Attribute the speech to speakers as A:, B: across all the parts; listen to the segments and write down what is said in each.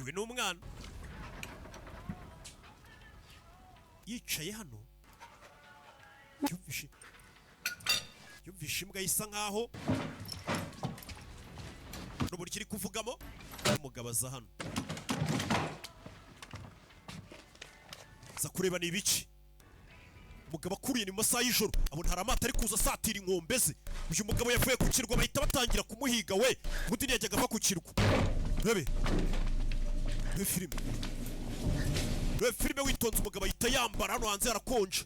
A: uyu ni umwana yicaye hano yumvishe imbwa isa nkaho n'uburyo kiri kuvugamo umugabo aza hano za kureba ni ibiki umugabo akuriye ni mu masaha y'ijoro abona hari amato ari kuza asatira inkombe ze uyu mugabo yavuye ku kirwa bahita batangira kumuhiga we ubundi ntiyajyaga ava ku kirwa rebe filime witonze umugabo ahita yambara hano hanze harakonje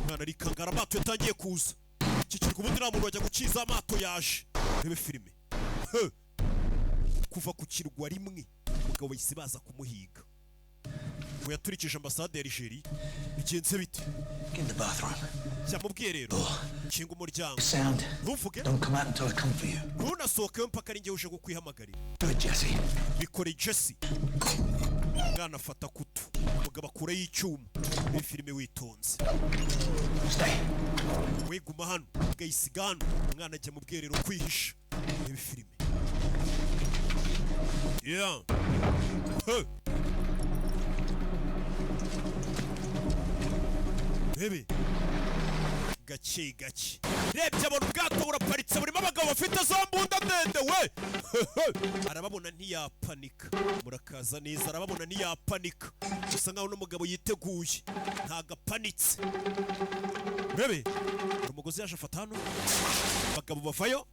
A: umwana arikangara amato yatangiye kuza iki kirwa ubundi nta muntu wajya gukiza amato yaje rebe filime kuva ku kirwa rimwe umugabo bahise baza kumuhiga ngo yaturikije ambasade ya Algeria bigenze bite cyamubwiye rero kinga umuryango ntuvuge ntunasohoke mpaka ari njye uje gukwihamagarira bikore Jesse umwana afata kutu umugabo akura y'icyuma muri filime witonze weguma hano ugayisiga hano umwana ajya mu bwerero kwihisha muri filime Bebe gake gake rebye abona ubwato buraparitse burimo abagabo bafite za mbunda ndende we arababona ntiyapanika murakaza neza arababona ntiyapanika gusa nkaho n'umugabo yiteguye ntagapanitse bebe umugozi yaje afata hano abagabo bavayo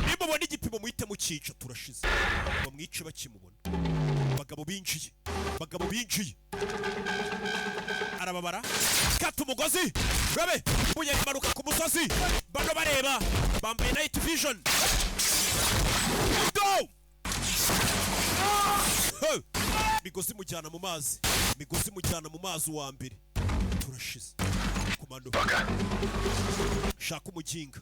A: nimubona igipimo muhite mukica turashize bamwice bakimubona abagabo binjiye arababara kata umugozi bebe buye imanuka ku musozi bano bareba bambaye night vision do migozi mujyana mu mazi wa mbere turashize komando shaka umuginga